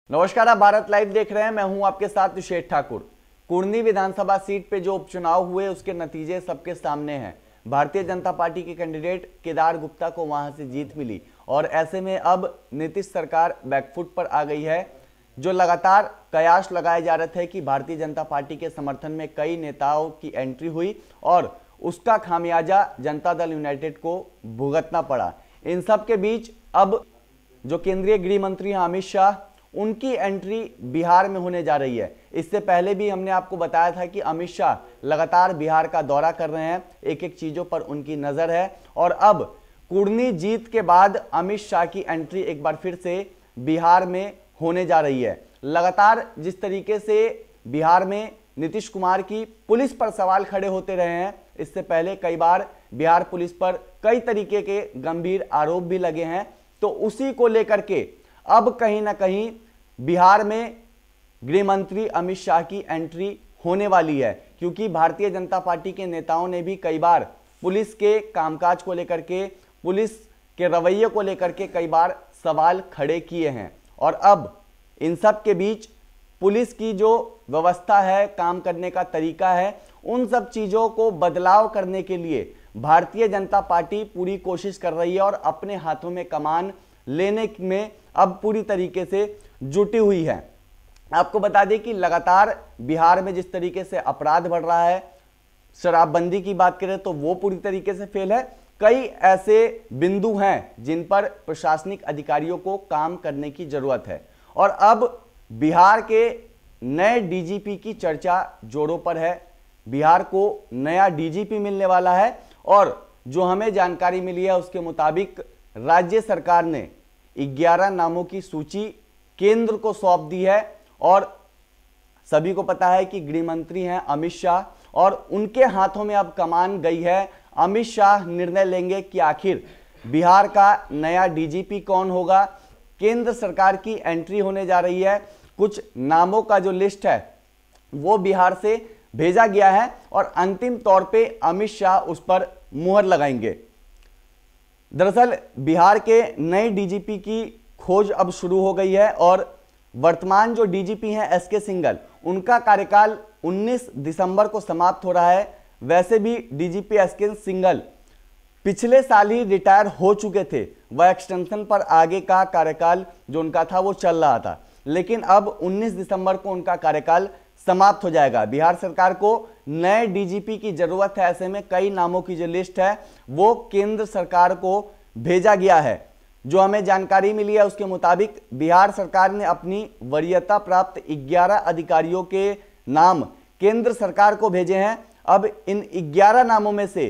नमस्कार, आप भारत लाइव देख रहे हैं। मैं हूं आपके साथ तुषेर ठाकुर। कुर्नी विधानसभा सीट पे जो उपचुनाव हुए उसके नतीजे सबके सामने हैं। भारतीय जनता पार्टी के कैंडिडेट केदार गुप्ता को वहां से जीत मिली और ऐसे में अब नीतीश सरकार बैकफुट पर आ गई है। जो लगातार कयास लगाए जा रहे थे कि भारतीय जनता पार्टी के समर्थन में कई नेताओं की एंट्री हुई और उसका खामियाजा जनता दल यूनाइटेड को भुगतना पड़ा। इन सब के बीच अब जो केंद्रीय गृह मंत्री हैं अमित शाह, उनकी एंट्री बिहार में होने जा रही है। इससे पहले भी हमने आपको बताया था कि अमित शाह लगातार बिहार का दौरा कर रहे हैं, एक एक चीजों पर उनकी नजर है और अब कुर्नी जीत के बाद अमित शाह की एंट्री एक बार फिर से बिहार में होने जा रही है। लगातार जिस तरीके से बिहार में नीतीश कुमार की पुलिस पर सवाल खड़े होते रहे हैं, इससे पहले कई बार बिहार पुलिस पर कई तरीके के गंभीर आरोप भी लगे हैं, तो उसी को लेकर के अब कहीं ना कहीं बिहार में गृह मंत्री अमित शाह की एंट्री होने वाली है, क्योंकि भारतीय जनता पार्टी के नेताओं ने भी कई बार पुलिस के कामकाज को लेकर के, पुलिस के रवैये को लेकर के कई बार सवाल खड़े किए हैं। और अब इन सब के बीच पुलिस की जो व्यवस्था है, काम करने का तरीका है, उन सब चीज़ों को बदलाव करने के लिए भारतीय जनता पार्टी पूरी कोशिश कर रही है और अपने हाथों में कमान लेने में अब पूरी तरीके से जुटी हुई है। आपको बता दें कि लगातार बिहार में जिस तरीके से अपराध बढ़ रहा है, शराबबंदी की बात करें तो वो पूरी तरीके से फेल है। कई ऐसे बिंदु हैं जिन पर प्रशासनिक अधिकारियों को काम करने की जरूरत है और अब बिहार के नए डीजीपी की चर्चा जोरों पर है। बिहार को नया डीजीपी मिलने वाला है और जो हमें जानकारी मिली है उसके मुताबिक राज्य सरकार ने 11 नामों की सूची केंद्र को सौंप दी है और सभी को पता है कि गृह मंत्री हैं अमित शाह और उनके हाथों में अब कमान गई है। अमित शाह निर्णय लेंगे कि आखिर बिहार का नया डीजीपी कौन होगा। केंद्र सरकार की एंट्री होने जा रही है। कुछ नामों का जो लिस्ट है वो बिहार से भेजा गया है और अंतिम तौर पे अमित शाह उस पर मुहर लगाएंगे। दरअसल बिहार के नए डीजीपी की खोज अब शुरू हो गई है और वर्तमान जो डीजीपी हैं एसके सिंघल, उनका कार्यकाल 19 दिसंबर को समाप्त हो रहा है। वैसे भी डीजीपी एसके सिंघल पिछले साल ही रिटायर हो चुके थे, वह एक्सटेंशन पर आगे का कार्यकाल जो उनका था वो चल रहा था, लेकिन अब 19 दिसंबर को उनका कार्यकाल समाप्त हो जाएगा। बिहार सरकार को नए डीजीपी की जरूरत है। ऐसे में कई नामों की जो लिस्ट है वो केंद्र सरकार को भेजा गया है। जो हमें जानकारी मिली है उसके मुताबिक बिहार सरकार ने अपनी वरीयता प्राप्त 11 अधिकारियों के नाम केंद्र सरकार को भेजे हैं। अब इन 11 नामों में से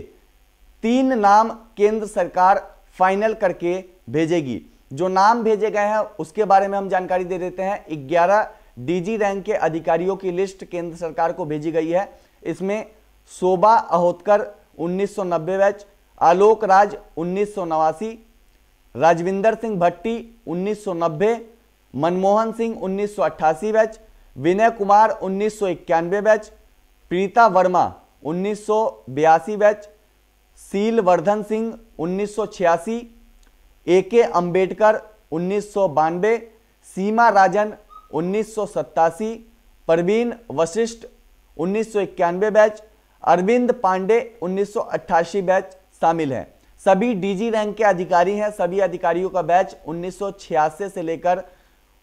3 नाम केंद्र सरकार फाइनल करके भेजेगी। जो नाम भेजे गए हैं उसके बारे में हम जानकारी दे देते हैं। 11 डीजी रैंक के अधिकारियों की लिस्ट केंद्र सरकार को भेजी गई है। इसमें Shobha Ahotkar 1990 batch, Alok Raj 1989, Rajvinder Singh Bhatti 1990, Manmohan Singh 1988 batch, Vinay Kumar 1991 batch, Preeta Verma 1982 batch, Sheelvardhan Singh 1986, AK Ambedkar 1992, Seema Rajan 1987, Parveen Vashisht 1991 batch, Arvind Pandey 1988 batch शामिल हैं। सभी डीजी रैंक के अधिकारी हैं। सभी अधिकारियों का बैच 1986 से लेकर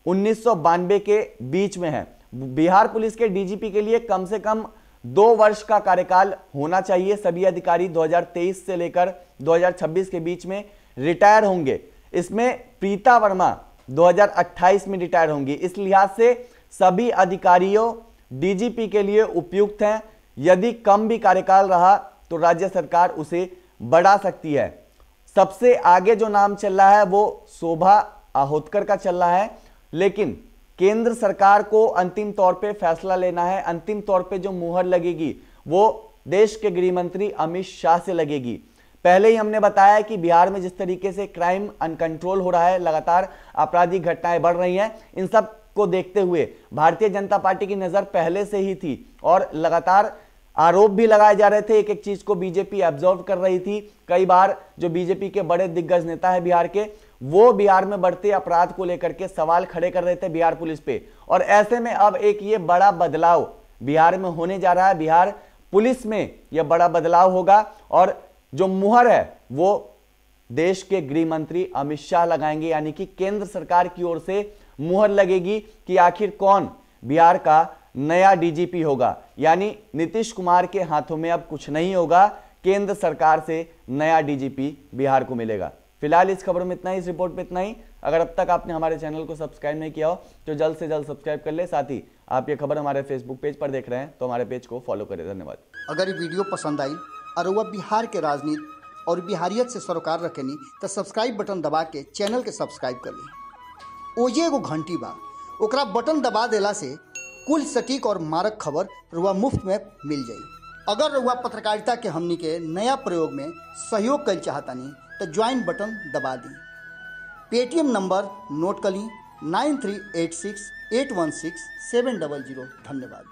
1992 के बीच में है। बिहार पुलिस के डीजीपी के लिए कम से कम 2 वर्ष का कार्यकाल होना चाहिए। सभी अधिकारी 2023 से लेकर 2026 के बीच में रिटायर होंगे। इसमें प्रीता वर्मा 2028 में रिटायर होंगी। इस लिहाज से सभी अधिकारियों डीजीपी के लिए उपयुक्त हैं। यदि कम भी कार्यकाल रहा तो राज्य सरकार उसे बढ़ा सकती है। सबसे आगे जो नाम चल रहा है वो शोभा अहोतकर का चल रहा है, लेकिन केंद्र सरकार को अंतिम तौर पे फैसला लेना है। अंतिम तौर पे जो मुहर लगेगी वो देश के गृह मंत्री अमित शाह से लगेगी। पहले ही हमने बताया कि बिहार में जिस तरीके से क्राइम अनकंट्रोल हो रहा है, लगातार आपराधिक घटनाएं बढ़ रही हैं, इन सब को देखते हुए भारतीय जनता पार्टी की नजर पहले से ही थी और लगातार आरोप भी लगाए जा रहे थे, एक एक चीज को बीजेपी एब्जॉर्व कर रही थी। कई बार जो बीजेपी के बड़े दिग्गज नेता है बिहार के, वो बिहार में बढ़ते अपराध को लेकर के सवाल खड़े कर रहे थे बिहार पुलिस पे। और ऐसे में अब एक ये बड़ा बदलाव बिहार में होने जा रहा है, बिहार पुलिस में यह बड़ा बदलाव होगा और जो मुहर है वो देश के गृह मंत्री अमित शाह लगाएंगे, यानी कि केंद्र सरकार की ओर से मुहर लगेगी कि आखिर कौन बिहार का नया डीजीपी होगा। यानी नीतीश कुमार के हाथों में अब कुछ नहीं होगा, केंद्र सरकार से नया डीजीपी बिहार को मिलेगा। फिलहाल इस खबर में इतना ही, इस रिपोर्ट में इतना ही। अगर अब तक आपने हमारे चैनल को सब्सक्राइब नहीं किया हो तो जल्द से जल्द सब्सक्राइब कर ले। साथ ही आप ये खबर हमारे फेसबुक पेज पर देख रहे हैं तो हमारे पेज को फॉलो करें। धन्यवाद। अगर ये वीडियो पसंद आई और वह बिहार के राजनीति और बिहारियत से सरोकार रखेनी तो सब्सक्राइब बटन दबा के चैनल के सब्सक्राइब कर ली। ओजे एगो घंटी बा, ओकरा बटन दबा देला से कुल सटीक और मारक खबर रुआ मुफ्त में मिल जाई। अगर रुआ पत्रकारिता के हमनी के नया प्रयोग में सहयोग कर चाहतानी तो ज्वाइन बटन दबा दी। पेटीएम नंबर नोट कर ली 9386816700। धन्यवाद।